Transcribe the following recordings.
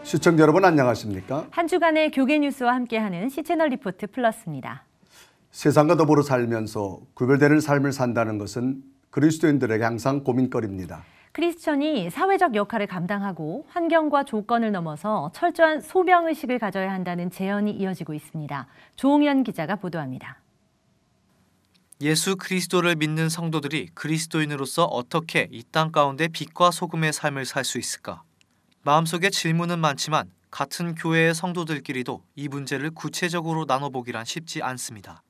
시청자 여러분 안녕하십니까? 한 주간의 교계 뉴스와 함께하는 C채널 리포트 플러스입니다. 세상과 더불어 살면서 구별되는 삶을 산다는 것은 그리스도인들에게 항상 고민거리입니다. 크리스천이 사회적 역할을 감당하고 환경과 조건을 넘어서 철저한 소명의식을 가져야 한다는 제언이 이어지고 있습니다. 조홍현 기자가 보도합니다. 예수 그리스도를 믿는 성도들이 그리스도인으로서 어떻게 이 땅 가운데 빛과 소금의 삶을 살 수 있을까? 마음속에 질문은 많지만 같은 교회의 성도들끼리도 이 문제를 구체적으로 나눠보기란 쉽지 않습니다.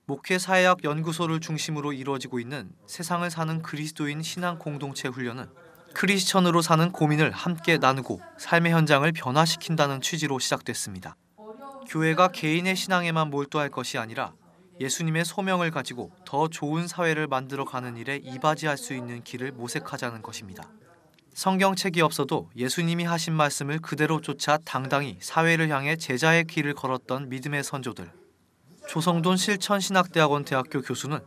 목회사회학 연구소를 중심으로 이루어지고 있는 세상을 사는 그리스도인 신앙 공동체 훈련은 크리스천으로 사는 고민을 함께 나누고 삶의 현장을 변화시킨다는 취지로 시작됐습니다. 교회가 개인의 신앙에만 몰두할 것이 아니라 예수님의 소명을 가지고 더 좋은 사회를 만들어가는 일에 이바지할 수 있는 길을 모색하자는 것입니다. 성경책이 없어도 예수님이 하신 말씀을 그대로 쫓아 당당히 사회를 향해 제자의 길을 걸었던 믿음의 선조들. 조성돈 실천신학대학원 대학교 교수는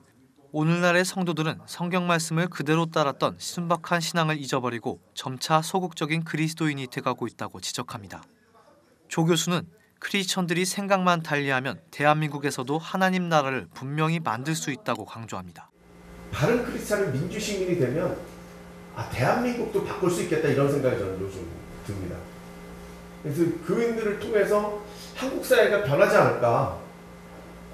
오늘날의 성도들은 성경 말씀을 그대로 따랐던 순박한 신앙을 잊어버리고 점차 소극적인 그리스도인이 돼가고 있다고 지적합니다. 조 교수는 크리스천들이 생각만 달리하면 대한민국에서도 하나님 나라를 분명히 만들 수 있다고 강조합니다. 바른 크리스찬은 민주시민이 되면 대한민국도 바꿀 수 있겠다 이런 생각이 저는 요즘 듭니다. 그래서 그인들을 통해서 한국 사회가 변하지 않을까,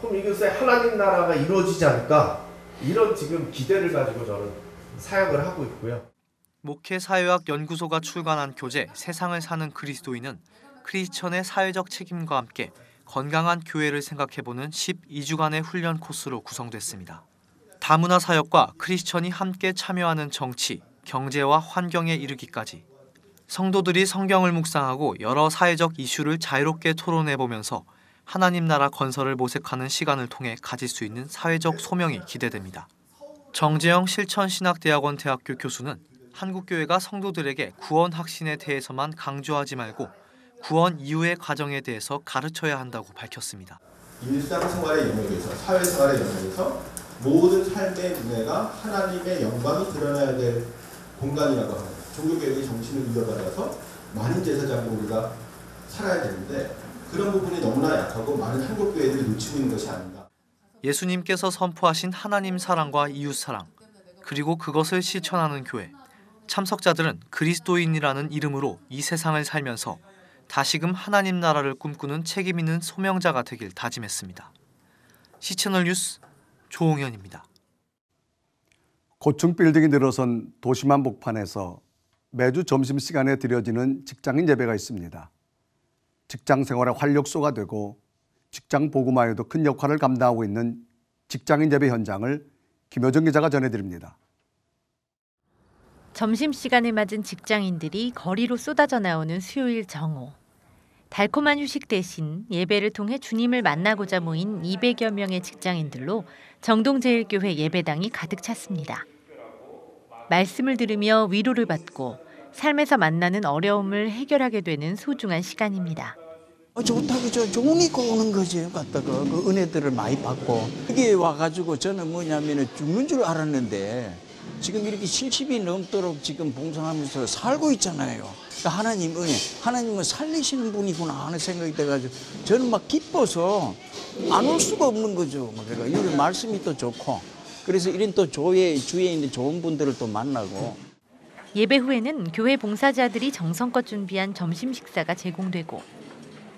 그럼 이것에 하나님 나라가 이루어지지 않을까, 이런 지금 기대를 가지고 저는 사역을 하고 있고요. 목회사회학 연구소가 출간한 교재 세상을 사는 그리스도인은 크리스천의 사회적 책임과 함께 건강한 교회를 생각해보는 12주간의 훈련 코스로 구성됐습니다. 다문화 사역과 크리스천이 함께 참여하는 정치, 경제와 환경에 이르기까지 성도들이 성경을 묵상하고 여러 사회적 이슈를 자유롭게 토론해보면서 하나님 나라 건설을 모색하는 시간을 통해 가질 수 있는 사회적 소명이 기대됩니다. 정재영 실천신학대학원 대학교 교수는 한국교회가 성도들에게 구원 확신에 대해서만 강조하지 말고 구원 이후의 과정에 대해서 가르쳐야 한다고 밝혔습니다. 일상생활의 영역에서, 사회생활의 영역에서 모든 삶의 분야가 하나님의 영광이 드러나야 될 공간이라고 합니다. 종교개혁의 정신을 이어받아서 만인제사장으로 우리가 살아야 되는데 그런 부분이 너무나 약하고 많은 한국교회들이 놓치고 있는 것이 아닌가. 예수님께서 선포하신 하나님 사랑과 이웃 사랑, 그리고 그것을 실천하는 교회, 참석자들은 그리스도인이라는 이름으로 이 세상을 살면서 다시금 하나님 나라를 꿈꾸는 책임 있는 소명자가 되길 다짐했습니다. C채널 뉴스 조홍현입니다. 고층 빌딩이 늘어선 도심 한복판에서 매주 점심시간에 드려지는 직장인 예배가 있습니다. 직장 생활의 활력소가 되고 직장 복음화에도 큰 역할을 감당하고 있는 직장인 예배 현장을 김효정 기자가 전해드립니다. 점심시간을 맞은 직장인들이 거리로 쏟아져 나오는 수요일 정오. 달콤한 휴식 대신 예배를 통해 주님을 만나고자 모인 200여 명의 직장인들로 정동제일교회 예배당이 가득 찼습니다. 말씀을 들으며 위로를 받고 삶에서 만나는 어려움을 해결하게 되는 소중한 시간입니다. 좋다고 좋으니까 오는 거지. 갖다가 그 은혜들을 많이 받고 여기 와가지고 저는 뭐냐면은 죽는 줄 알았는데 지금 이렇게 70이 넘도록 지금 봉사하면서 살고 있잖아요. 그러니까 하나님 은혜, 하나님은 살리시는 분이구나 하는 생각이 돼가지고 저는 막 기뻐서 안 올 수가 없는 거죠. 그러니까 이런 말씀이 또 좋고 그래서 이런 또 주위에 있는 좋은 분들을 또 만나고. 예배 후에는 교회 봉사자들이 정성껏 준비한 점심 식사가 제공되고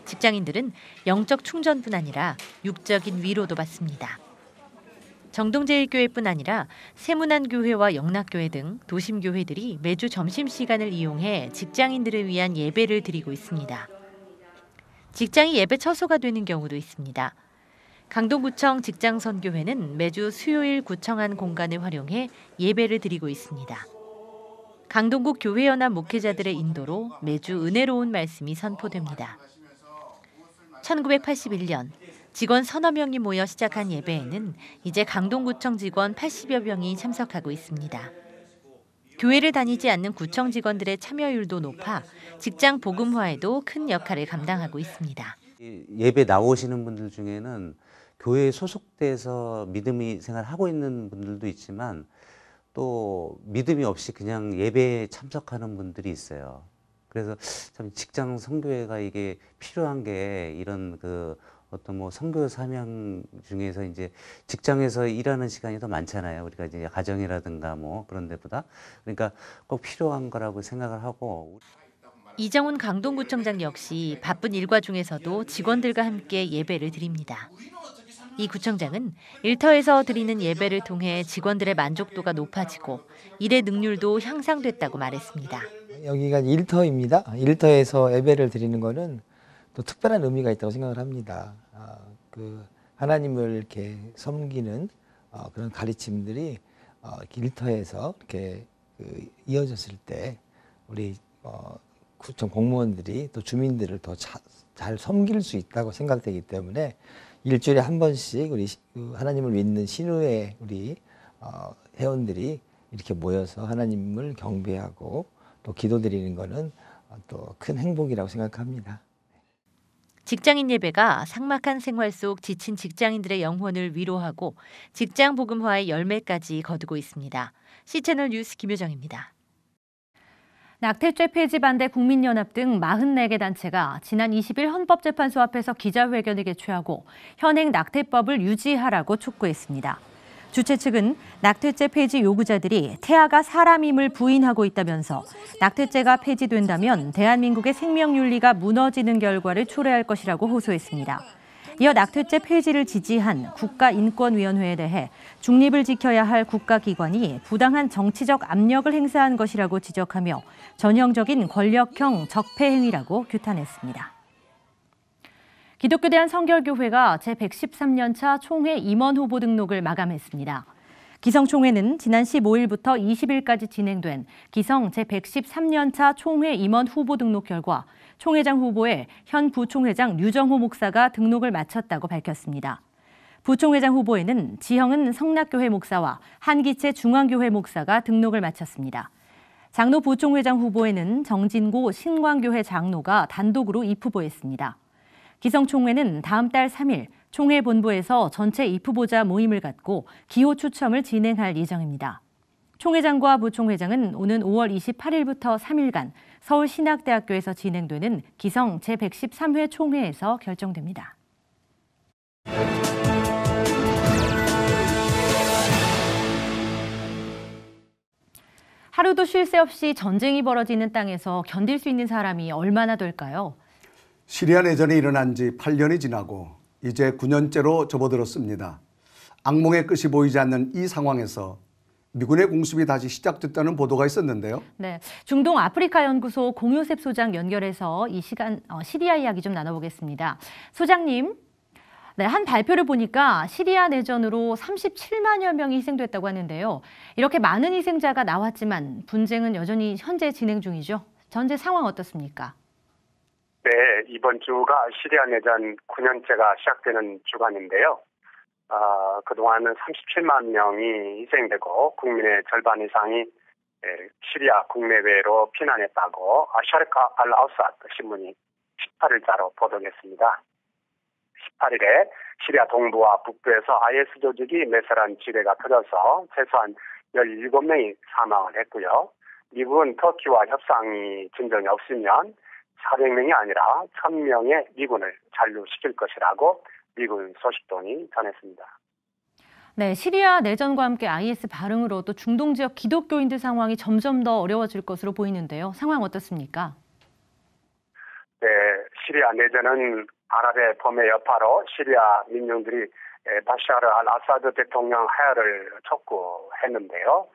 직장인들은 영적 충전뿐 아니라 육적인 위로도 받습니다. 정동제일교회뿐 아니라 세문안교회와 영락교회 등 도심교회들이 매주 점심시간을 이용해 직장인들을 위한 예배를 드리고 있습니다. 직장이 예배 처소가 되는 경우도 있습니다. 강동구청 직장선교회는 매주 수요일 구청 안 공간을 활용해 예배를 드리고 있습니다. 강동구 교회연합 목회자들의 인도로 매주 은혜로운 말씀이 선포됩니다. 1981년 직원 서너 명이 모여 시작한 예배에는 이제 강동구청 직원 80여 명이 참석하고 있습니다. 교회를 다니지 않는 구청 직원들의 참여율도 높아 직장 복음화에도 큰 역할을 감당하고 있습니다. 예배 나오시는 분들 중에는 교회에 소속돼서 믿음의 생활을 하고 있는 분들도 있지만 또 믿음이 없이 그냥 예배에 참석하는 분들이 있어요. 그래서 참 직장 선교회가 이게 필요한 게 이런 그 어떤 뭐 선교 사명 중에서 이제 직장에서 일하는 시간이 더 많잖아요. 우리가 이제 가정이라든가 뭐 그런 데보다. 그러니까 꼭 필요한 거라고 생각을 하고. 이정훈 강동구청장 역시 바쁜 일과 중에서도 직원들과 함께 예배를 드립니다. 이 구청장은 일터에서 드리는 예배를 통해 직원들의 만족도가 높아지고 일의 능률도 향상됐다고 말했습니다. 여기가 일터입니다. 일터에서 예배를 드리는 거는 또 특별한 의미가 있다고 생각을 합니다. 그 하나님을 이렇게 섬기는 그런 가르침들이 일터에서 이렇게 이어졌을 때 우리 구청 공무원들이 또 주민들을 더 잘 섬길 수 있다고 생각되기 때문에 일주일에 한 번씩 우리 하나님을 믿는 신우의 우리 회원들이 이렇게 모여서 하나님을 경배하고 또 기도드리는 것은 또 큰 행복이라고 생각합니다. 직장인 예배가 삭막한 생활 속 지친 직장인들의 영혼을 위로하고 직장 복음화의 열매까지 거두고 있습니다. C채널 뉴스 김효정입니다. 낙태죄 폐지 반대 국민연합 등 44개 단체가 지난 20일 헌법재판소 앞에서 기자회견을 개최하고 현행 낙태법을 유지하라고 촉구했습니다. 주최 측은 낙태죄 폐지 요구자들이 태아가 사람임을 부인하고 있다면서 낙태죄가 폐지된다면 대한민국의 생명윤리가 무너지는 결과를 초래할 것이라고 호소했습니다. 이어 낙태죄 폐지를 지지한 국가인권위원회에 대해 중립을 지켜야 할 국가기관이 부당한 정치적 압력을 행사한 것이라고 지적하며 전형적인 권력형 적폐 행위라고 규탄했습니다. 기독교 대한성결교회가 제113년차 총회 임원 후보 등록을 마감했습니다. 기성총회는 지난 15일부터 20일까지 진행된 기성 제113년차 총회 임원 후보 등록 결과 총회장 후보에 현 부총회장 류정호 목사가 등록을 마쳤다고 밝혔습니다. 부총회장 후보에는 지형은 성락교회 목사와 한기채 중앙교회 목사가 등록을 마쳤습니다. 장로 부총회장 후보에는 정진고 신광교회 장로가 단독으로 입후보했습니다. 기성총회는 다음 달 3일 총회 본부에서 전체 입후보자 모임을 갖고 기호 추첨을 진행할 예정입니다. 총회장과 부총회장은 오는 5월 28일부터 3일간 서울신학대학교에서 진행되는 기성 제113회 총회에서 결정됩니다. 하루도 쉴 새 없이 전쟁이 벌어지는 땅에서 견딜 수 있는 사람이 얼마나 될까요? 시리아 내전이 일어난 지 8년이 지나고 이제 9년째로 접어들었습니다. 악몽의 끝이 보이지 않는 이 상황에서 미군의 공습이 다시 시작됐다는 보도가 있었는데요. 네, 중동 아프리카 연구소 공요셉 소장 연결해서 이 시간 시리아 이야기 좀 나눠보겠습니다. 소장님, 네, 한 발표를 보니까 시리아 내전으로 37만여 명이 희생됐다고 하는데요. 이렇게 많은 희생자가 나왔지만 분쟁은 여전히 현재 진행 중이죠. 전체 상황 어떻습니까? 네, 이번 주가 시리아 내전 9년째가 시작되는 주간인데요. 그동안은 37만 명이 희생되고 국민의 절반 이상이 시리아 국내외로 피난했다고 샤르카 알아우사드 신문이 18일자로 보도했습니다. 18일에 시리아 동부와 북부에서 IS 조직이 매설한 지뢰가 터져서 최소한 17명이 사망을 했고요. 미국은 터키와 협상이 진전이 없으면 400명이 아니라 1000명의 미군을 잔류시킬 것이라고 미군 소식통이 전했습니다. 네, 시리아 내전과 함께 IS 발흥으로 또 중동 지역 기독교인들 상황이 점점 더 어려워질 것으로 보이는데요. 상황 어떻습니까? 네, 시리아 내전은 아랍의 봄의 여파로 시리아 민중들이 바샤르 알아사드 대통령 하야를 촉구했는데요.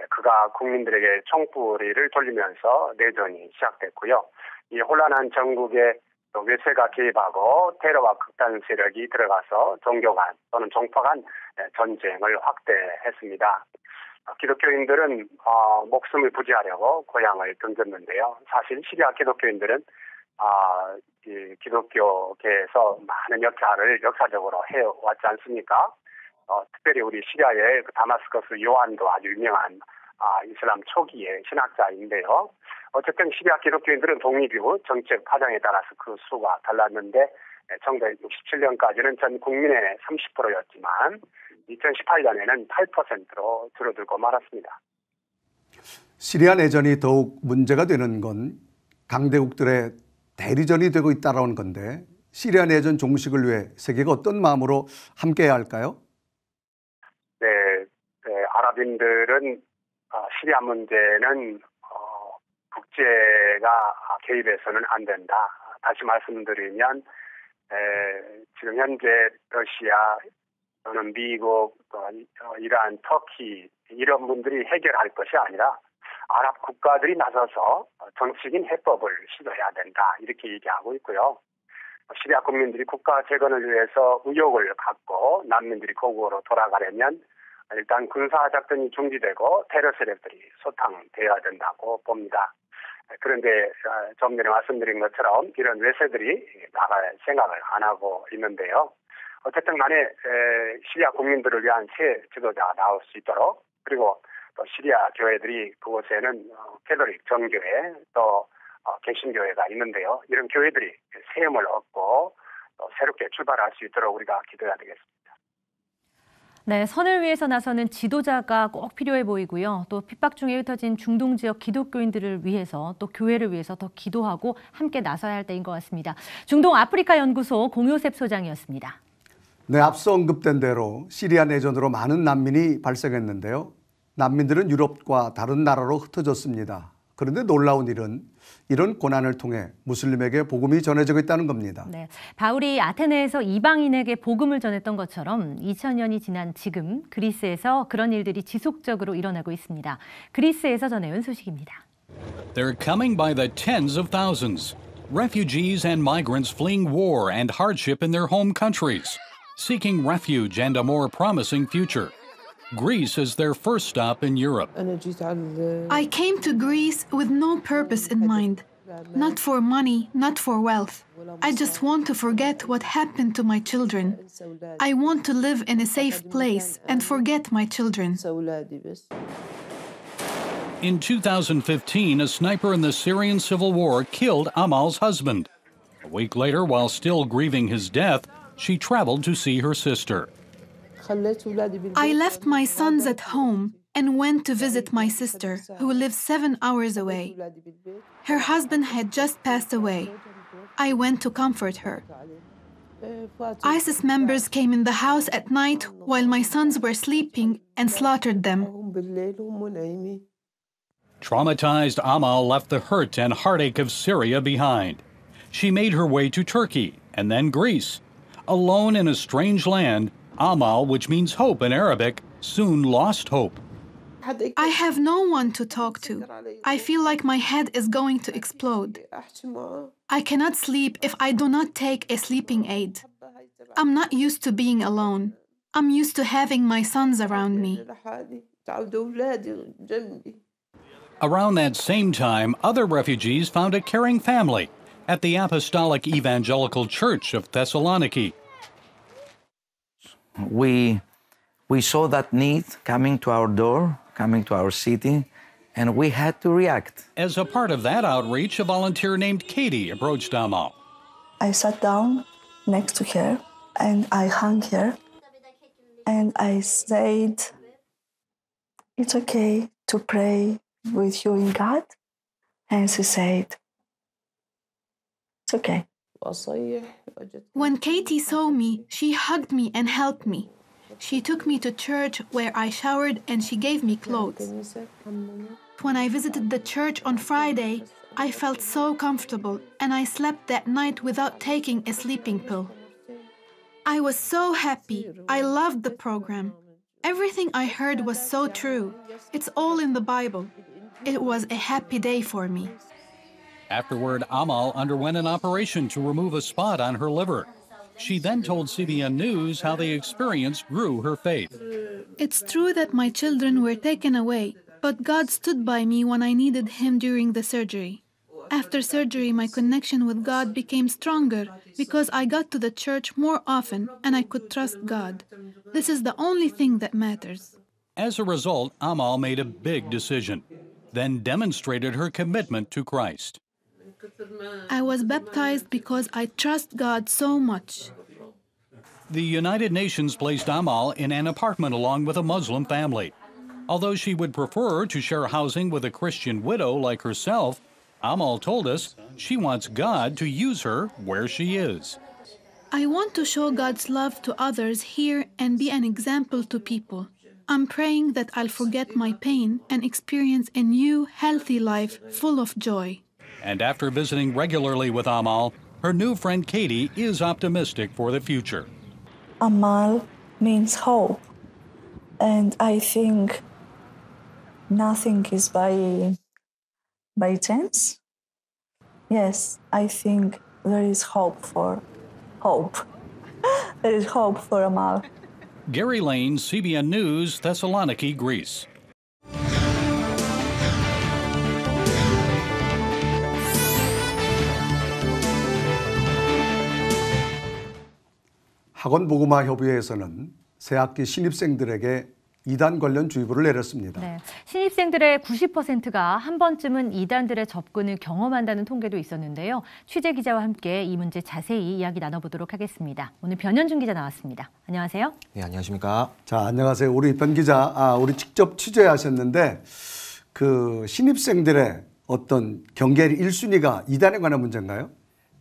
그가 국민들에게 총부리를 돌리면서 내전이 시작됐고요. 이 혼란한 전국에 외세가 개입하고 테러와 극단 세력이 들어가서 종교 간 또는 종파 간 전쟁을 확대했습니다. 기독교인들은 목숨을 부지하려고 고향을 던졌는데요. 사실 시리아 기독교인들은 이 기독교계에서 많은 역할을 역사적으로 해왔지 않습니까? 특별히 우리 시리아의 다마스커스 요한도 아주 유명한 이슬람 초기의 신학자인데요. 어쨌든 시리아 기독교인들은 독립 이후 정책 파장에 따라서 그 수가 달랐는데 1967년까지는 전 국민의 30%였지만 2018년에는 8%로 줄어들고 말았습니다. 시리아 내전이 더욱 문제가 되는 건 강대국들의 대리전이 되고 있다는 건데 시리아 내전 종식을 위해 세계가 어떤 마음으로 함께해야 할까요? 네, 아랍인들은 시리아 문제는 국제가 개입해서는 안 된다. 다시 말씀드리면 지금 현재 러시아 또는 미국, 이란, 터키 이런 분들이 해결할 것이 아니라 아랍 국가들이 나서서 정치적인 해법을 시도해야 된다. 이렇게 얘기하고 있고요. 시리아 국민들이 국가 재건을 위해서 의욕을 갖고 난민들이 고국으로 돌아가려면 일단 군사작전이 중지되고 테러 세력들이 소탕되어야 된다고 봅니다. 그런데 좀 전에 말씀드린 것처럼 이런 외세들이 나갈 생각을 안 하고 있는데요. 어쨌든 간에 시리아 국민들을 위한 새 지도자가 나올 수 있도록 그리고 또 시리아 교회들이 그곳에는 캐톨릭 정교회 또 개신교회가 있는데요. 이런 교회들이 세움을 얻고 또 새롭게 출발할 수 있도록 우리가 기도해야 되겠습니다. 네, 선을 위해서 나서는 지도자가 꼭 필요해 보이고요. 또 핍박 중에 흩어진 중동 지역 기독교인들을 위해서 또 교회를 위해서 더 기도하고 함께 나서야 할 때인 것 같습니다. 중동 아프리카 연구소 공효셉 소장이었습니다. 네, 앞서 언급된 대로 시리아 내전으로 많은 난민이 발생했는데요. 난민들은 유럽과 다른 나라로 흩어졌습니다. 그런데 놀라운 일은 이런 고난을 통해 무슬림에게 복음이 전해지고 있다는 겁니다. 네, 바울이 아테네에서 이방인에게 복음을 전했던 것처럼 2000년이 지난 지금 그리스에서 그런 일들이 지속적으로 일어나고 있습니다. 그리스에서 전해온 소식입니다. They're coming by the tens of thousands. Refugees and migrants fleeing war and hardship in their home countries, seeking refuge and a more promising future. Greece is their first stop in Europe. I came to Greece with no purpose in mind. Not for money, not for wealth. I just want to forget what happened to my children. I want to live in a safe place and forget my children. In 2015, a sniper in the Syrian civil war killed Amal's husband. A week later, while still grieving his death, she traveled to see her sister. I left my sons at home and went to visit my sister, who lives 7 hours away. Her husband had just passed away. I went to comfort her. ISIS members came in the house at night while my sons were sleeping and slaughtered them. Traumatized, Amal left the hurt and heartache of Syria behind. She made her way to Turkey and then Greece. Alone in a strange land, Amal, which means hope in Arabic, soon lost hope. I have no one to talk to. I feel like my head is going to explode. I cannot sleep if I do not take a sleeping aid. I'm not used to being alone. I'm used to having my sons around me. Around that same time, other refugees found a caring family at the Apostolic Evangelical Church of Thessaloniki. We saw that need coming to our door, coming to our city, and we had to react. As a part of that outreach, a volunteer named Katie approached Amal. I sat down next to her and I hung her and I said, "It's okay to pray with you in God?" And she said, "It's okay." When Katie saw me, she hugged me and helped me. She took me to church where I showered and she gave me clothes. When I visited the church on Friday, I felt so comfortable and I slept that night without taking a sleeping pill. I was so happy. I loved the program. Everything I heard was so true. It's all in the Bible. It was a happy day for me. Afterward, Amal underwent an operation to remove a spot on her liver. She then told CBN News how the experience grew her faith. It's true that my children were taken away, but God stood by me when I needed Him during the surgery. After surgery, my connection with God became stronger because I got to the church more often and I could trust God. This is the only thing that matters. As a result, Amal made a big decision, then demonstrated her commitment to Christ. I was baptized because I trust God so much. The United Nations placed Amal in an apartment along with a Muslim family. Although she would prefer to share housing with a Christian widow like herself, Amal told us she wants God to use her where she is. I want to show God's love to others here and be an example to people. I'm praying that I'll forget my pain and experience a new, healthy life full of joy. And after visiting regularly with Amal, her new friend Katie is optimistic for the future. Amal means hope. And I think nothing is by chance. Yes, I think there is hope. There is hope for Amal. Gary Lane, CBN News, Thessaloniki, Greece. 학원 복음화 협의회에서는 새학기 신입생들에게 이단 관련 주의보를 내렸습니다. 네, 신입생들의 90%가 한 번쯤은 이단들의 접근을 경험한다는 통계도 있었는데요. 취재 기자와 함께 이 문제 자세히 이야기 나눠보도록 하겠습니다. 오늘 변현준 기자 나왔습니다. 안녕하세요. 네, 안녕하십니까. 자, 안녕하세요. 우리 변 기자, 우리 직접 취재하셨는데 그 신입생들의 어떤 경계 1순위가 이단에 관한 문제인가요?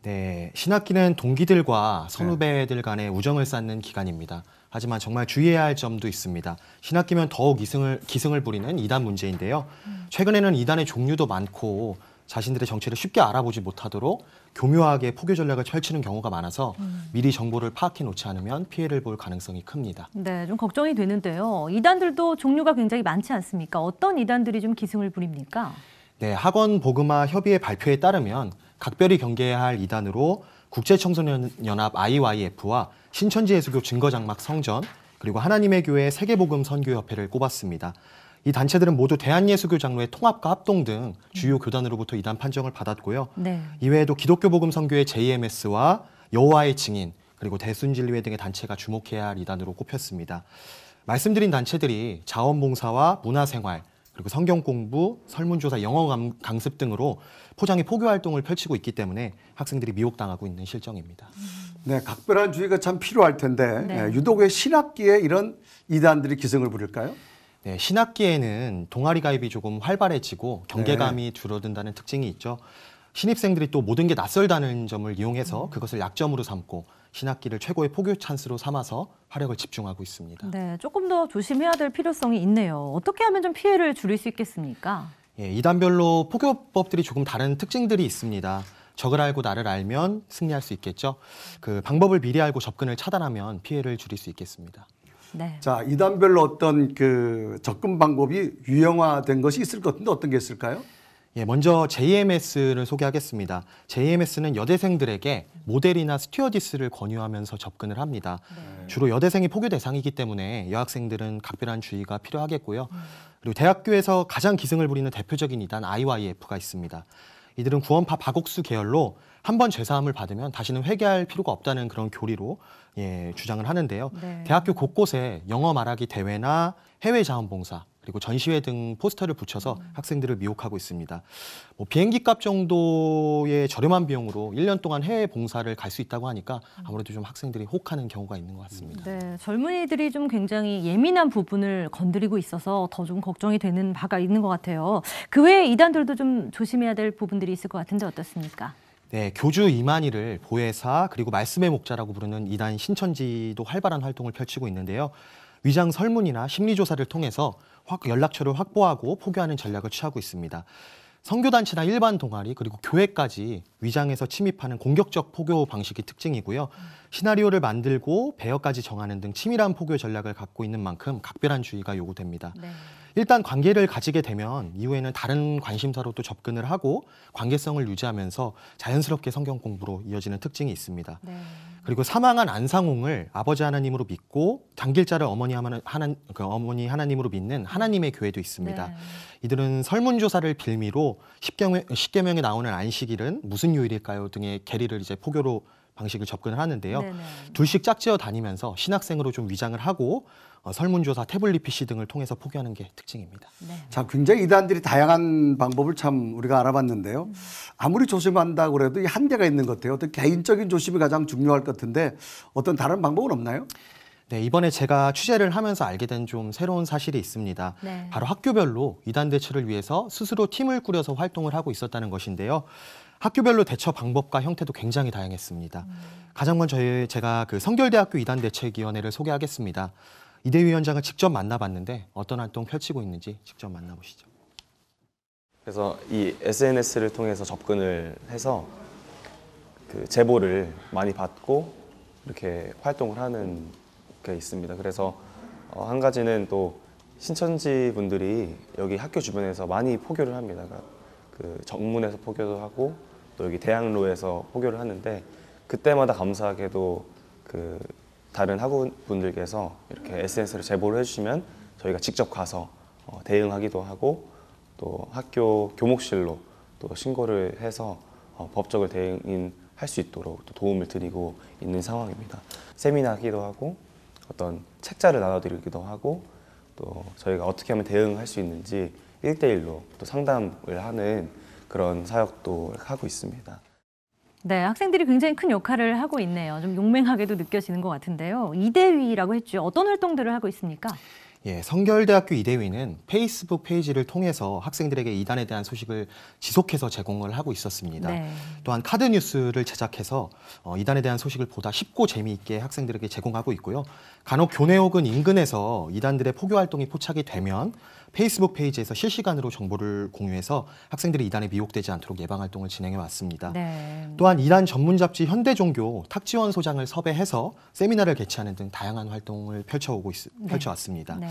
네, 신학기는 동기들과 선후배들 간의 우정을 쌓는 기간입니다. 하지만 정말 주의해야 할 점도 있습니다. 신학기면 더욱 기승을 부리는 이단 문제인데요. 최근에는 이단의 종류도 많고 자신들의 정체를 쉽게 알아보지 못하도록 교묘하게 포교 전략을 펼치는 경우가 많아서 미리 정보를 파악해 놓지 않으면 피해를 볼 가능성이 큽니다. 네, 좀 걱정이 되는데요. 이단들도 종류가 굉장히 많지 않습니까? 어떤 이단들이 좀 기승을 부립니까? 네, 학원 복음화 협의회 발표에 따르면 각별히 경계해야 할 이단으로 국제청소년연합 IYF와 신천지예수교 증거장막 성전, 그리고 하나님의 교회 세계복음 선교협회를 꼽았습니다. 이 단체들은 모두 대한예수교 장로의 통합과 합동 등 주요 교단으로부터 이단 판정을 받았고요. 네. 이외에도 기독교 복음 선교회 JMS와 여호와의 증인, 그리고 대순진리회 등의 단체가 주목해야 할 이단으로 꼽혔습니다. 말씀드린 단체들이 자원봉사와 문화생활, 그리고 성경 공부, 설문조사, 영어 강습 등으로 포장의 포교 활동을 펼치고 있기 때문에 학생들이 미혹당하고 있는 실정입니다. 네, 각별한 주의가 참 필요할 텐데 유독 왜 신학기에 이런 이단들이 기승을 부릴까요? 네, 신학기에는 동아리 가입이 조금 활발해지고 경계감이 줄어든다는 특징이 있죠. 신입생들이 또 모든 게 낯설다는 점을 이용해서 그것을 약점으로 삼고 신학기를 최고의 포교 찬스로 삼아서 화력을 집중하고 있습니다. 네, 조금 더 조심해야 될 필요성이 있네요. 어떻게 하면 좀 피해를 줄일 수 있겠습니까? 예, 이단별로 포교법들이 조금 다른 특징들이 있습니다. 적을 알고 나를 알면 승리할 수 있겠죠. 그 방법을 미리 알고 접근을 차단하면 피해를 줄일 수 있겠습니다. 네. 자, 이단별로 어떤 그 접근 방법이 유형화된 것이 있을 것 같은데 어떤 게 있을까요? 예, 먼저 JMS를 소개하겠습니다. JMS는 여대생들에게 모델이나 스튜어디스를 권유하면서 접근을 합니다. 주로 여대생이 포교 대상이기 때문에 여학생들은 각별한 주의가 필요하겠고요. 그리고 대학교에서 가장 기승을 부리는 대표적인 이단 IYF가 있습니다. 이들은 구원파 박옥수 계열로 한 번 죄사함을 받으면 다시는 회개할 필요가 없다는 그런 교리로 주장을 하는데요. 네. 대학교 곳곳에 영어 말하기 대회나 해외 자원봉사, 그리고 전시회 등 포스터를 붙여서 학생들을 미혹하고 있습니다. 비행기 값 정도의 저렴한 비용으로 1년 동안 해외 봉사를 갈 수 있다고 하니까 아무래도 좀 학생들이 혹하는 경우가 있는 것 같습니다. 네, 젊은이들이 좀 굉장히 예민한 부분을 건드리고 있어서 더 좀 걱정이 되는 바가 있는 것 같아요. 그 외에 이단들도 좀 조심해야 될 부분들이 있을 것 같은데 어떻습니까? 네, 교주 이만희를 보혜사 그리고 말씀의 목자라고 부르는 이단 신천지도 활발한 활동을 펼치고 있는데요. 위장 설문이나 심리조사를 통해서 연락처를 확보하고 포교하는 전략을 취하고 있습니다. 선교단체나 일반 동아리 그리고 교회까지 위장해서 침입하는 공격적 포교 방식이 특징이고요. 시나리오를 만들고 배역까지 정하는 등 치밀한 포교 전략을 갖고 있는 만큼 각별한 주의가 요구됩니다. 네. 일단 관계를 가지게 되면 이후에는 다른 관심사로 또 접근을 하고 관계성을 유지하면서 자연스럽게 성경 공부로 이어지는 특징이 있습니다. 네. 그리고 사망한 안상홍을 아버지 하나님으로 믿고 단길자를 어머니 하나님으로 믿는 하나님의 교회도 있습니다. 네. 이들은 설문조사를 빌미로 십계명에 나오는 안식일은 무슨 요일일까요 등의 계리를 이제 포교로 방식을 접근을 하는데요. 네네. 둘씩 짝지어 다니면서 신학생으로 좀 위장을 하고 설문조사, 태블릿 PC 등을 통해서 포교하는 게 특징입니다. 네. 자, 굉장히 이단들이 다양한 방법을 참 우리가 알아봤는데요. 아무리 조심한다고 해도 이 한계가 있는 것 같아요. 어떤 개인적인 조심이 가장 중요할 것 같은데 어떤 다른 방법은 없나요? 네, 이번에 제가 취재를 하면서 알게 된 좀 새로운 사실이 있습니다. 네. 바로 학교별로 이단 대처를 위해서 스스로 팀을 꾸려서 활동을 하고 있었다는 것인데요. 학교별로 대처 방법과 형태도 굉장히 다양했습니다. 가장 먼저 제가 그 성결대학교 이단 대책위원회를 소개하겠습니다. 이대 위원장을 직접 만나봤는데 어떤 활동 펼치고 있는지 직접 만나보시죠. 그래서 이 SNS를 통해서 접근을 해서 그 제보를 많이 받고 이렇게 활동을 하는 게 있습니다. 그래서 한 가지는 또 신천지 분들이 여기 학교 주변에서 많이 포교를 합니다. 그 정문에서 포교도 하고 또 여기 대학로에서 포교를 하는데 그때마다 감사하게도 그 다른 학우분들께서 이렇게 SNS를 제보를 해주시면 저희가 직접 가서 대응하기도 하고 또 학교 교목실로 또 신고를 해서 법적으로 대응할 수 있도록 또 도움을 드리고 있는 상황입니다. 세미나 하기도 하고 어떤 책자를 나눠드리기도 하고 또 저희가 어떻게 하면 대응할 수 있는지 1대1로 또 상담을 하는 그런 사역도 하고 있습니다. 네, 학생들이 굉장히 큰 역할을 하고 있네요. 좀 용맹하게도 느껴지는 것 같은데요. 이대위라고 했죠. 어떤 활동들을 하고 있습니까? 예, 성결대학교 이대위는 페이스북 페이지를 통해서 학생들에게 이단에 대한 소식을 지속해서 제공을 하고 있었습니다. 네. 또한 카드 뉴스를 제작해서 이단에 대한 소식을 보다 쉽고 재미있게 학생들에게 제공하고 있고요. 간혹 교내 혹은 인근에서 이단들의 포교 활동이 포착이 되면 페이스북 페이지에서 실시간으로 정보를 공유해서 학생들이 이단에 미혹되지 않도록 예방 활동을 진행해 왔습니다. 네. 또한 이단 전문 잡지 현대종교 탁지원 소장을 섭외해서 세미나를 개최하는 등 다양한 활동을 펼쳐왔습니다. 네.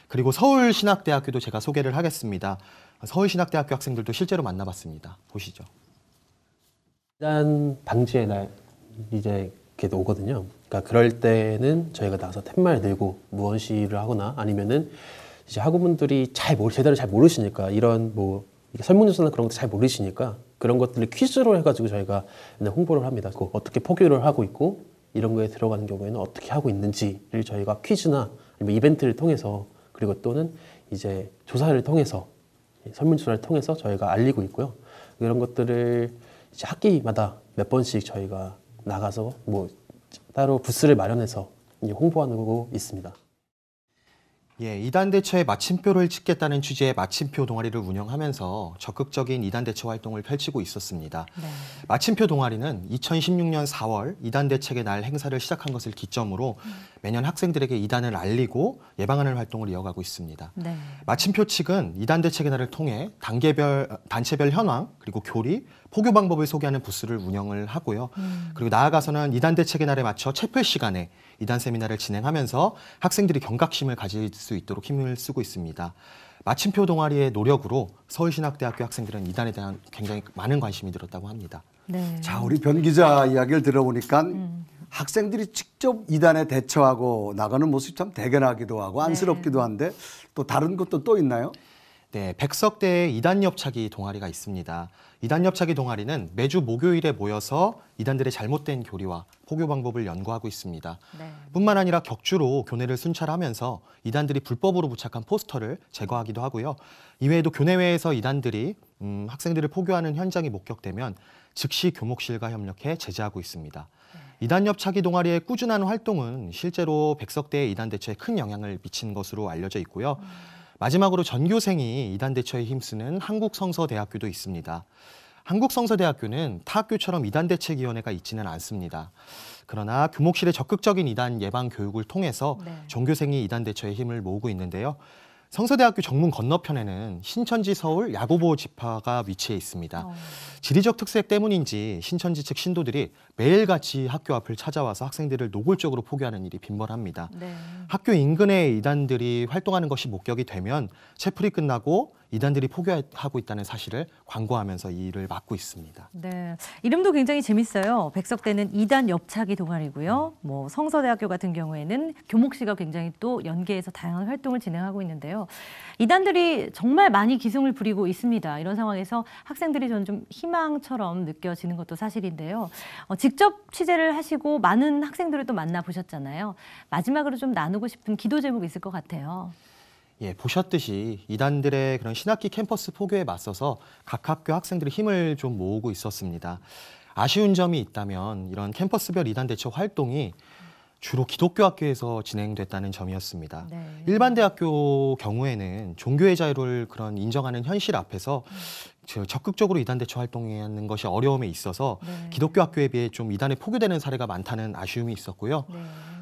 그리고 서울신학대학교도 제가 소개를 하겠습니다. 서울신학대학교 학생들도 실제로 만나봤습니다. 보시죠. 이단 방지의 날 이제 이렇게 오거든요. 그러니까 그럴 때는 저희가 나가서 팻말 들고 무언 시위를 하거나 아니면은 이제 학우분들이 제대로 잘 모르시니까 이런 뭐 설문조사나 그런 것도 잘 모르시니까 그런 것들을 퀴즈로 해가지고 저희가 홍보를 합니다. 어떻게 포교를 하고 있고 이런 거에 들어가는 경우에는 어떻게 하고 있는지를 저희가 퀴즈나 아니면 이벤트를 통해서 그리고 또는 이제 조사를 통해서 설문조사를 통해서 저희가 알리고 있고요. 이런 것들을 이제 학기마다 몇 번씩 저희가 나가서 뭐 따로 부스를 마련해서 홍보하고 있습니다. 예, 이단 대처에 마침표를 찍겠다는 취지의 마침표 동아리를 운영하면서 적극적인 이단 대처 활동을 펼치고 있었습니다. 네. 마침표 동아리는 2016년 4월 이단 대책의 날 행사를 시작한 것을 기점으로 매년 학생들에게 이단을 알리고 예방하는 활동을 이어가고 있습니다. 네. 마침표 측은 이단 대책의 날을 통해 단체별 현황, 그리고 교리, 포교 방법을 소개하는 부스를 운영을 하고요. 그리고 나아가서는 이단 대책의 날에 맞춰 채플 시간에 이단 세미나를 진행하면서 학생들이 경각심을 가질 수 있도록 힘을 쓰고 있습니다. 마침표 동아리의 노력으로 서울신학대학교 학생들은 이단에 대한 굉장히 많은 관심이 들었다고 합니다. 네. 자, 우리 변 기자 이야기를 들어보니까 학생들이 직접 이단에 대처하고 나가는 모습이 참 대견하기도 하고 안쓰럽기도 한데 또 다른 것도 또 있나요? 네, 백석대에 이단 옆차기 동아리가 있습니다. 이단 옆차기 동아리는 매주 목요일에 모여서 이단들의 잘못된 교리와 포교 방법을 연구하고 있습니다. 네. 뿐만 아니라 격주로 교내를 순찰하면서 이단들이 불법으로 부착한 포스터를 제거하기도 하고요. 이외에도 교내외에서 이단들이 학생들을 포교하는 현장이 목격되면 즉시 교목실과 협력해 제재하고 있습니다. 이단 옆차기 동아리의 꾸준한 활동은 실제로 백석대의 이단 대처에 큰 영향을 미친 것으로 알려져 있고요. 마지막으로 전교생이 이단 대처에 힘쓰는 한국성서대학교도 있습니다. 한국성서대학교는 타 학교처럼 이단 대책위원회가 있지는 않습니다. 그러나 교목실의 적극적인 이단 예방 교육을 통해서 전교생이 이단 대처에 힘을 모으고 있는데요. 성서대학교 정문 건너편에는 신천지 서울 야고보 지파가 위치해 있습니다. 지리적 특색 때문인지 신천지 측 신도들이 매일같이 학교 앞을 찾아와서 학생들을 노골적으로 포교하는 일이 빈번합니다. 네. 학교 인근에 이단들이 활동하는 것이 목격이 되면 채플이 끝나고 이단들이 포교하고 있다는 사실을 광고하면서 이 일을 막고 있습니다. 네, 이름도 굉장히 재밌어요. 백석대는 이단 옆차기 동아리고요. 뭐 성서대학교 같은 경우에는 교목시가 굉장히 또 연계해서 다양한 활동을 진행하고 있는데요. 이단들이 정말 많이 기승을 부리고 있습니다. 이런 상황에서 학생들이 저는 좀 희망처럼 느껴지는 것도 사실인데요. 직접 취재를 하시고 많은 학생들을 또 만나보셨잖아요. 마지막으로 좀 나누고 싶은 기도 제목이 있을 것 같아요. 예, 보셨듯이 이단들의 그런 신학기 캠퍼스 포교에 맞서서 각 학교 학생들이 힘을 좀 모으고 있었습니다. 아쉬운 점이 있다면 이런 캠퍼스별 이단 대처 활동이 주로 기독교 학교에서 진행됐다는 점이었습니다. 네. 일반 대학교 경우에는 종교의 자유를 그런 인정하는 현실 앞에서 적극적으로 이단 대처 활동하는 것이 어려움에 있어서 네. 기독교 학교에 비해 좀 이단에 포교되는 사례가 많다는 아쉬움이 있었고요. 네.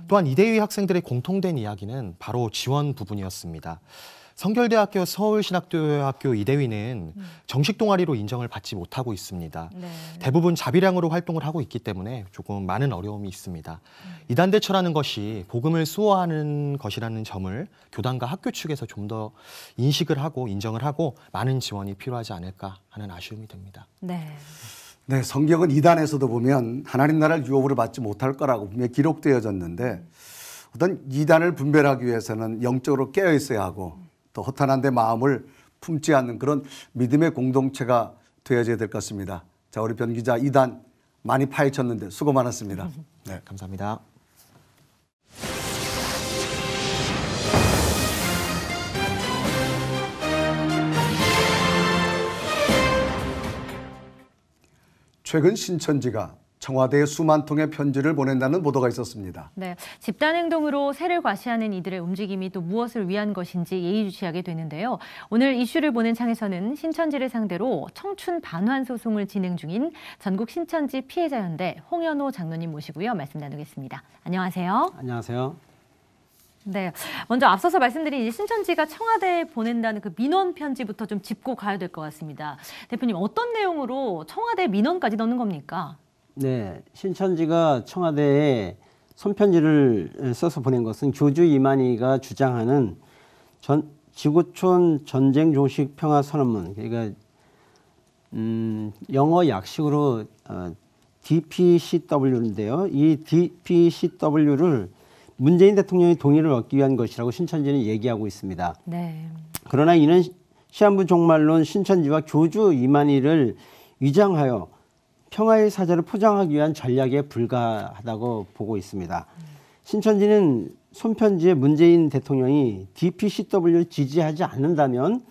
또한 이대위 학생들의 공통된 이야기는 바로 지원 부분이었습니다. 성결대학교 서울신학대학교 이대위는 정식 동아리로 인정을 받지 못하고 있습니다. 네. 대부분 자비량으로 활동을 하고 있기 때문에 조금 많은 어려움이 있습니다. 이단 대처라는 것이 복음을 수호하는 것이라는 점을 교단과 학교 측에서 좀 더 인식을 하고 인정을 하고 많은 지원이 필요하지 않을까 하는 아쉬움이 듭니다. 네. 네, 성경은 이단에서도 보면 하나님 나라를 유업으로 받지 못할 거라고 분명히 기록되어졌는데 어떤 이단을 분별하기 위해서는 영적으로 깨어 있어야 하고 또 허탄한 데 마음을 품지 않는 그런 믿음의 공동체가 되어져야 될 것 같습니다. 자, 우리 변 기자 이단 많이 파헤쳤는데 수고 많았습니다. 네, 감사합니다. 최근 신천지가 청와대에 수만 통의 편지를 보낸다는 보도가 있었습니다. 네, 집단 행동으로 세를 과시하는 이들의 움직임이 또 무엇을 위한 것인지 예의주시하게 되는데요. 오늘 이슈를 보는 창에서는 신천지를 상대로 청춘 반환 소송을 진행 중인 전국 신천지 피해자연대 홍현호 장로님 모시고요. 말씀 나누겠습니다. 안녕하세요. 안녕하세요. 네, 먼저 앞서서 말씀드린 신천지가 청와대에 보낸다는 그 민원 편지부터 좀 짚고 가야 될 것 같습니다. 대표님, 어떤 내용으로 청와대 민원까지 넣는 겁니까? 네, 신천지가 청와대에 손편지를 써서 보낸 것은 교주 이만희가 주장하는 지구촌 전쟁 종식 평화 선언문, 그러니까 영어 약식으로 DPCW인데요. 이 DPCW를 문재인 대통령의 동의를 얻기 위한 것이라고 신천지는 얘기하고 있습니다. 네. 그러나 이는 시한부 종말론 신천지와 교주 이만희를 위장하여 평화의 사자를 포장하기 위한 전략에 불과하다고 보고 있습니다. 신천지는 손편지에 문재인 대통령이 DPCW를 지지하지 않는다면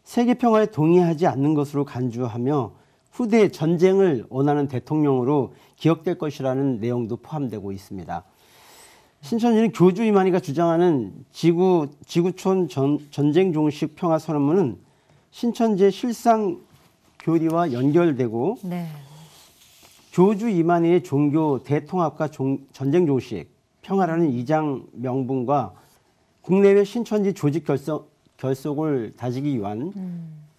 세계 평화에 동의하지 않는 것으로 간주하며 후대 전쟁을 원하는 대통령으로 기억될 것이라는 내용도 포함되고 있습니다. 신천지는 교주 이만희가 주장하는 지구촌 전쟁 종식 평화 선언문은 신천지의 실상 교리와 연결되고 네. 교주 이만희의 종교 대통합과 전쟁 종식 평화라는 이장 명분과 국내외 신천지 조직 결속을 다지기 위한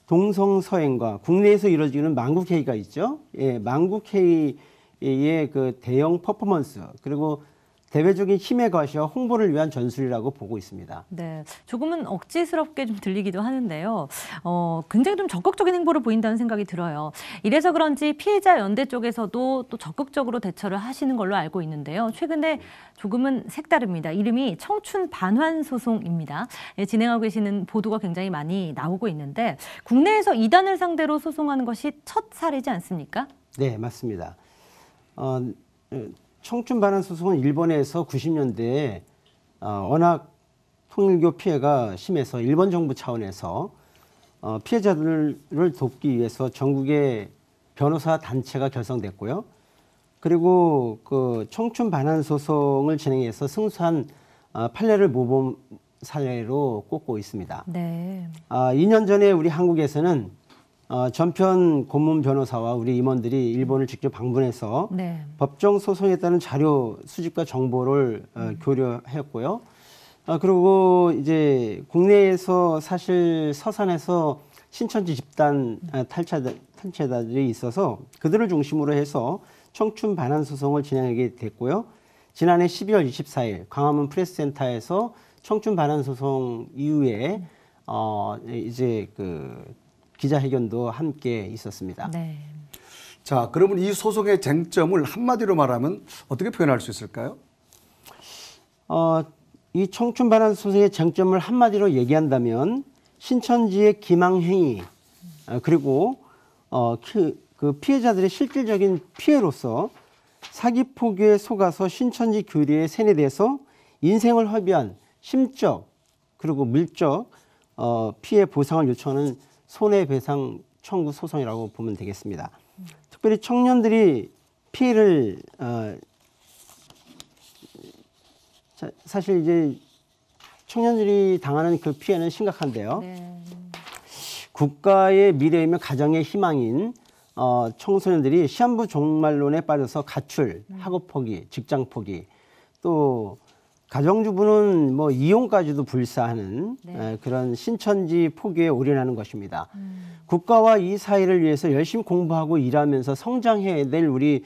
동성서행과 국내에서 이루어지는 만국회의가 있죠. 예, 만국회의의 그 대형 퍼포먼스 그리고 대외적인 힘의 과시와 홍보를 위한 전술이라고 보고 있습니다. 네, 조금은 억지스럽게 좀 들리기도 하는데요. 굉장히 좀 적극적인 행보를 보인다는 생각이 들어요. 이래서 그런지 피해자 연대 쪽에서도 또 적극적으로 대처를 하시는 걸로 알고 있는데요. 최근에 조금은 색다릅니다. 이름이 청춘 반환 소송입니다. 예, 진행하고 계시는 보도가 굉장히 많이 나오고 있는데 국내에서 이단을 상대로 소송하는 것이 첫 사례지 않습니까? 네, 맞습니다. 청춘 반환 소송은 일본에서 90년대에 워낙 통일교 피해가 심해서 일본 정부 차원에서 피해자들을 돕기 위해서 전국의 변호사 단체가 결성됐고요. 그리고 그 청춘 반환 소송을 진행해서 승소한 판례를 모범 사례로 꼽고 있습니다. 네. 2년 전에 우리 한국에서는 전편 고문 변호사와 우리 임원들이 일본을 직접 방문해서 네. 법정 소송에 따른 자료 수집과 정보를 교류했고요. 그리고 이제 국내에서 사실 서산에서 신천지 집단 탈취자들이 있어서 그들을 중심으로 해서 청춘 반환 소송을 진행하게 됐고요. 지난해 12월 24일 광화문 프레스센터에서 청춘 반환 소송 이후에 이제 그 기자회견도 함께 있었습니다. 네. 자, 그러면 이 소송의 쟁점을 한마디로 말하면 어떻게 표현할 수 있을까요? 이 청춘 반환 소송의 쟁점을 한마디로 얘기한다면 신천지의 기망행위 그리고 그 피해자들의 실질적인 피해로서 사기 포기에 속아서 신천지 교리에 세뇌돼서 인생을 허비한 심적 그리고 물적 피해 보상을 요청하는 손해배상 청구 소송이라고 보면 되겠습니다. 특별히 청년들이 피해를 사실 이제 청년들이 당하는 그 피해는 심각한데요. 네. 국가의 미래이며 가정의 희망인 청소년들이 시한부 종말론에 빠져서 가출, 학업 포기, 직장 포기, 또 가정주부는 뭐 이혼까지도 불사하는 그런 신천지 포기에 올인하는 것입니다. 국가와 이 사회를 위해서 열심히 공부하고 일하면서 성장해야 될 우리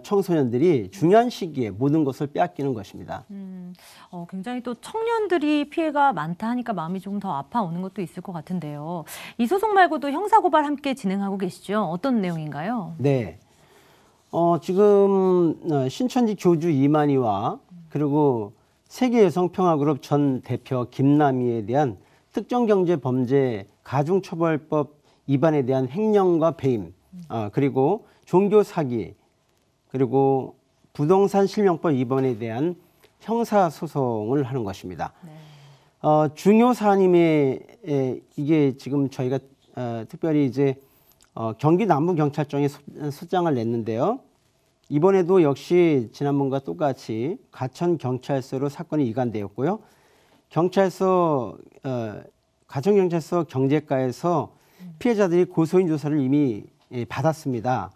청소년들이 중요한 시기에 모든 것을 빼앗기는 것입니다. 굉장히 또 청년들이 피해가 많다 하니까 마음이 조금 더 아파오는 것도 있을 것 같은데요. 이 소송 말고도 형사고발 함께 진행하고 계시죠? 어떤 내용인가요? 네. 지금 신천지 교주 이만희와 그리고 세계여성평화그룹 전 대표 김남희에 대한 특정경제범죄 가중처벌법 위반에 대한 횡령과 배임, 그리고 종교 사기, 그리고 부동산 실명법 위반에 대한 형사소송을 하는 것입니다. 중요 사안임에 이게 지금 저희가 특별히 이제 경기 남부경찰청에 소장을 냈는데요. 이번에도 역시 지난번과 똑같이 가천경찰서로 사건이 이관되었고요. 경찰서 가천경찰서 경제과에서 피해자들이 고소인 조사를 이미 받았습니다.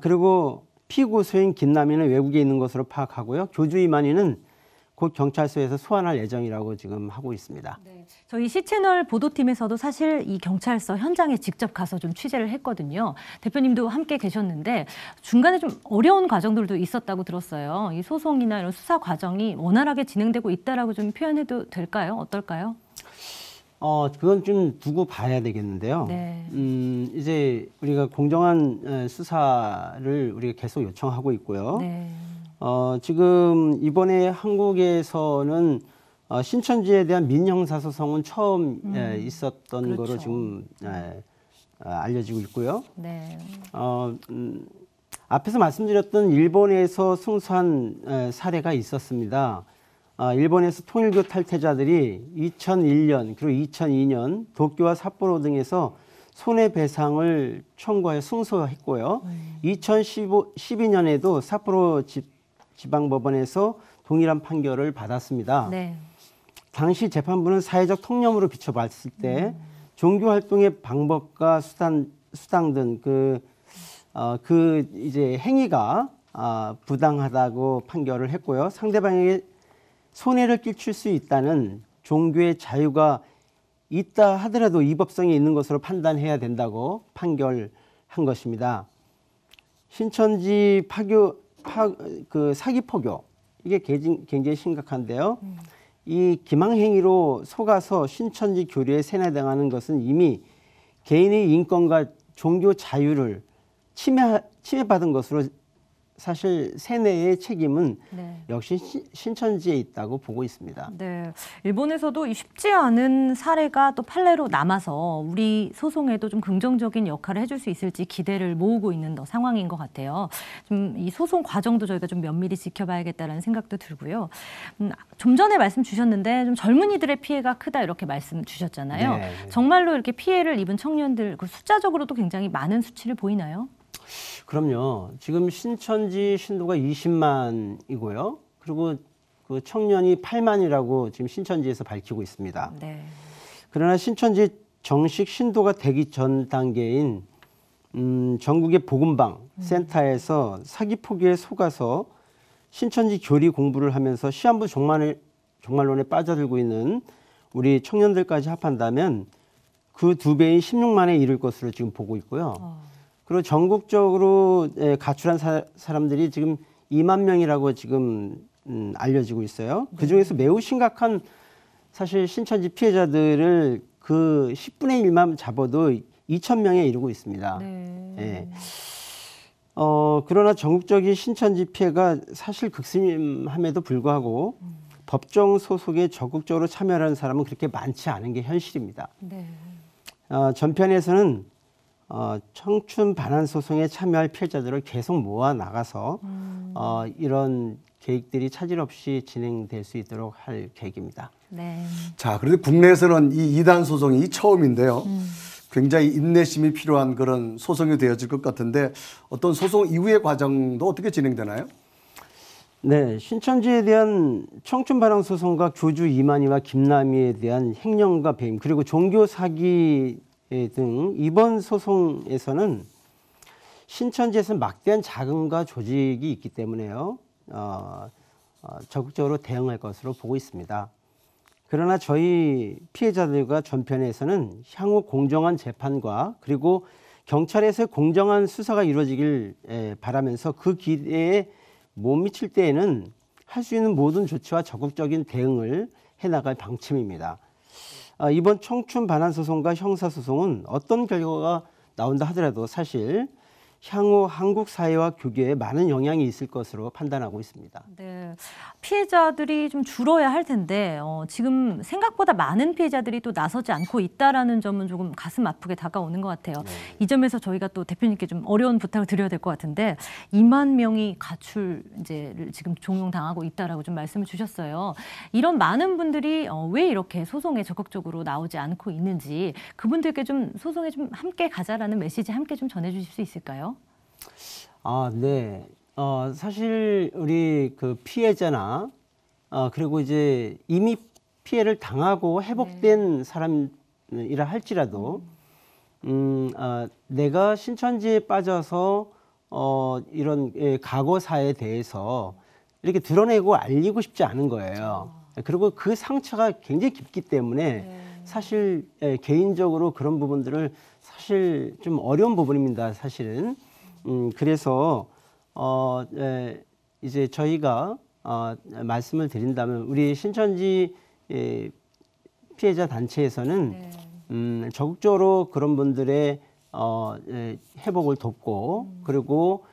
그리고 피고소인 김남희는 외국에 있는 것으로 파악하고요. 교주 이만희는 곧 경찰서에서 소환할 예정이라고 지금 하고 있습니다. 네. 저희 C채널 보도팀에서도 사실 이 경찰서 현장에 직접 가서 좀 취재를 했거든요. 대표님도 함께 계셨는데 중간에 좀 어려운 과정들도 있었다고 들었어요. 이 소송이나 이런 수사 과정이 원활하게 진행되고 있다라고 좀 표현해도 될까요? 어떨까요? 그건 좀 두고 봐야 되겠는데요. 네. 이제 우리가 공정한 수사를 우리가 계속 요청하고 있고요. 네. 지금 이번에 한국에서는 신천지에 대한 민형사소송은 처음 있었던 그렇죠. 거로 지금 알려지고 있고요. 네. 앞에서 말씀드렸던 일본에서 승소한 사례가 있었습니다. 일본에서 통일교 탈퇴자들이 2001년 그리고 2002년 도쿄와 삿포로 등에서 손해배상을 청구하여 승소했고요. 2012년에도 삿포로 지방법원에서 동일한 판결을 받았습니다. 네. 당시 재판부는 사회적 통념으로 비춰봤을 때 종교활동의 방법과 수당 등 이제 행위가 부당하다고 판결을 했고요. 상대방에게 손해를 끼칠 수 있다는 종교의 자유가 있다 하더라도 위법성이 있는 것으로 판단해야 된다고 판결한 것입니다. 신천지 사기 포교 이게 굉장히 심각한데요. 이 기망행위로 속아서 신천지 교리에 세뇌당하는 것은 이미 개인의 인권과 종교 자유를 침해받은 것으로 사실 세뇌의 책임은 역시 신천지에 있다고 보고 있습니다. 네, 일본에서도 쉽지 않은 사례가 또 판례로 남아서 우리 소송에도 좀 긍정적인 역할을 해줄 수 있을지 기대를 모으고 있는 상황인 것 같아요. 좀 이 소송 과정도 저희가 좀 면밀히 지켜봐야겠다는 생각도 들고요. 좀 전에 말씀 주셨는데 좀 젊은이들의 피해가 크다 이렇게 말씀 주셨잖아요. 네. 정말로 이렇게 피해를 입은 청년들 숫자적으로도 굉장히 많은 수치를 보이나요? 그럼요. 지금 신천지 신도가 20만이고요. 그리고 그 청년이 8만이라고 지금 신천지에서 밝히고 있습니다. 네. 그러나 신천지 정식 신도가 되기 전 단계인 전국의 복음방 센터에서 사기 포기에 속아서 신천지 교리 공부를 하면서 시한부 종말론에 빠져들고 있는 우리 청년들까지 합한다면 그 2배인 16만에 이를 것으로 지금 보고 있고요. 그리고 전국적으로 가출한 사람들이 지금 2만 명이라고 지금 알려지고 있어요. 그중에서 매우 심각한 사실 신천지 피해자들을 그 10분의 1만 잡아도 2,000명에 이르고 있습니다. 네. 그러나 전국적인 신천지 피해가 사실 극심함에도 불구하고 법정 소송에 적극적으로 참여하는 사람은 그렇게 많지 않은 게 현실입니다. 네. 전편에서는 청춘 반환 소송에 참여할 피해자들을 계속 모아 나가서 이런 계획들이 차질 없이 진행될 수 있도록 할 계획입니다. 네. 자, 그런데 국내에서는 이 2단 소송이 처음인데요. 굉장히 인내심이 필요한 그런 소송이 되어질 것 같은데 어떤 소송 이후의 과정도 어떻게 진행되나요? 네, 신천지에 대한 청춘 반환 소송과 교주 이만희와 김남희에 대한 횡령과 배임 그리고 종교 사기 등 이번 소송에서는 신천지에서는 막대한 자금과 조직이 있기 때문에요. 적극적으로 대응할 것으로 보고 있습니다. 그러나 저희 피해자들과 전편에서는 향후 공정한 재판과 그리고 경찰에서 공정한 수사가 이루어지길 바라면서 그 기대에 못 미칠 때에는 할 수 있는 모든 조치와 적극적인 대응을 해나갈 방침입니다. 이번 청춘 반환 소송과 형사 소송은 어떤 결과가 나온다 하더라도 사실 향후 한국 사회와 교계에 많은 영향이 있을 것으로 판단하고 있습니다. 네, 피해자들이 좀 줄어야 할 텐데 지금 생각보다 많은 피해자들이 또 나서지 않고 있다라는 점은 조금 가슴 아프게 다가오는 것 같아요. 네. 이 점에서 저희가 또 대표님께 좀 어려운 부탁을 드려야 될 것 같은데 2만 명이 가출제를 지금 종용당하고 있다라고 좀 말씀을 주셨어요. 이런 많은 분들이 왜 이렇게 소송에 적극적으로 나오지 않고 있는지 그분들께 좀 소송에 좀 함께 가자라는 메시지 함께 좀 전해주실 수 있을까요? 네. 사실 우리 그 피해자나 그리고 이제 이미 피해를 당하고 회복된 사람이라 할지라도 내가 신천지에 빠져서 이런 과거사에 대해서 이렇게 드러내고 알리고 싶지 않은 거예요. 그리고 그 상처가 굉장히 깊기 때문에 사실 개인적으로 그런 부분들을 사실 좀 어려운 부분입니다. 사실은. 그래서 이제 저희가 말씀을 드린다면 우리 신천지 피해자 단체에서는 적극적으로 그런 분들의 회복을 돕고 그리고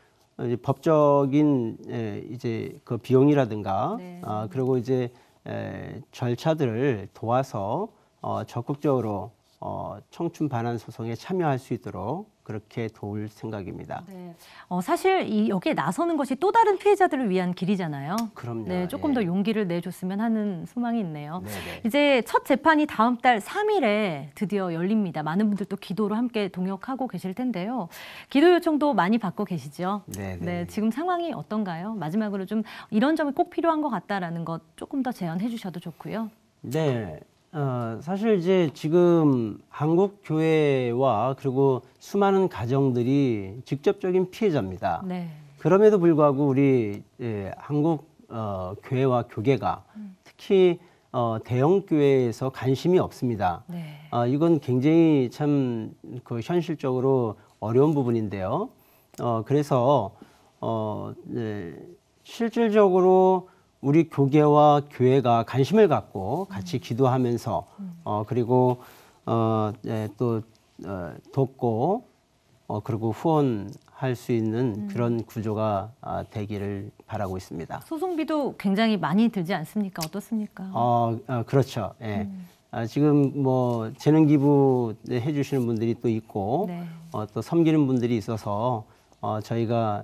이제 법적인 이제 그 비용이라든가 그리고 이제 절차들을 도와서 적극적으로 청춘 반환 소송에 참여할 수 있도록 그렇게 도울 생각입니다. 네. 사실 여기에 나서는 것이 또 다른 피해자들을 위한 길이잖아요. 그럼요. 네, 조금 더 용기를 내줬으면 하는 소망이 있네요. 네네. 이제 첫 재판이 다음 달 3일에 드디어 열립니다. 많은 분들 또 기도로 함께 동역하고 계실 텐데요. 기도 요청도 많이 받고 계시죠? 네네. 네, 지금 상황이 어떤가요? 마지막으로 좀 이런 점이 꼭 필요한 것 같다라는 것 조금 더 제언해 주셔도 좋고요. 네. 사실 이제 지금 한국 교회와 그리고 수많은 가정들이 직접적인 피해자입니다. 네. 그럼에도 불구하고 우리 한국 교회와 교계가 특히 대형 교회에서 관심이 없습니다. 네. 이건 굉장히 참 그 현실적으로 어려운 부분인데요. 그래서 실질적으로 우리 교계와 교회가 관심을 갖고 같이 기도하면서 그리고 또 돕고 그리고 후원할 수 있는 그런 구조가 되기를 바라고 있습니다. 소송비도 굉장히 많이 들지 않습니까? 어떻습니까? 그렇죠. 예. 지금 뭐 재능 기부 해주시는 분들이 또 있고 네. 또 섬기는 분들이 있어서 저희가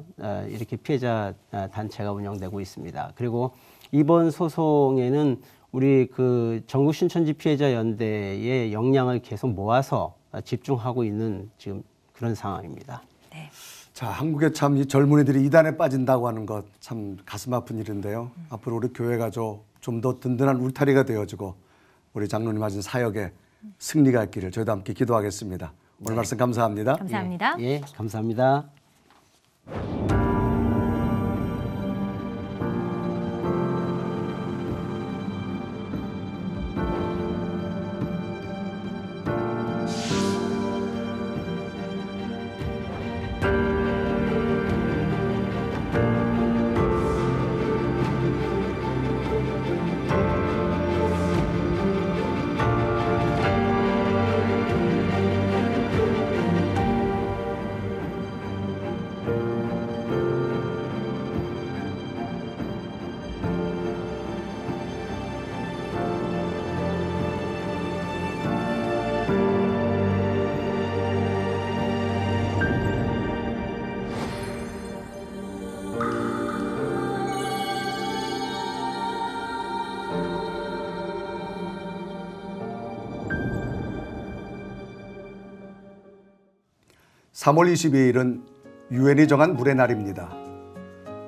이렇게 피해자 단체가 운영되고 있습니다. 그리고 이번 소송에는 우리 그 전국 신천지 피해자 연대의 역량을 계속 모아서 집중하고 있는 지금 그런 상황입니다. 네. 자, 한국에 참 이 젊은이들이 이단에 빠진다고 하는 것 참 가슴 아픈 일인데요. 앞으로 우리 교회가 좀 더 든든한 울타리가 되어지고 우리 장로님 하신 사역에 승리가 있기를 저희도 함께 기도하겠습니다. 오늘 말씀 감사합니다. 감사합니다. 예, 감사합니다. (3월 22일은) 유엔이 정한 물의 날입니다.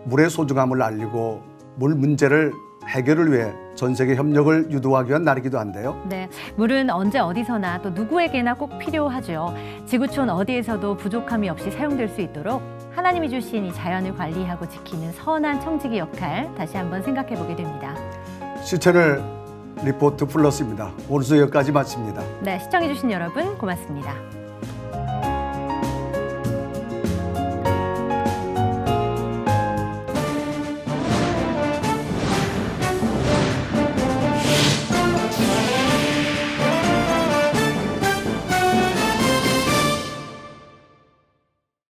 물의 소중함을 알리고 물 문제를 해결을 위해 전 세계 협력을 유도하기 위한 날이기도 한데요. 네, 물은 언제 어디서나 또 누구에게나 꼭 필요하죠. 지구촌 어디에서도 부족함이 없이 사용될 수 있도록 하나님이 주신 이 자연을 관리하고 지키는 선한 청지기 역할 다시 한번 생각해 보게 됩니다. 시채널 리포트 플러스입니다. 오늘 여기까지 마칩니다. 네, 시청해 주신 여러분 고맙습니다.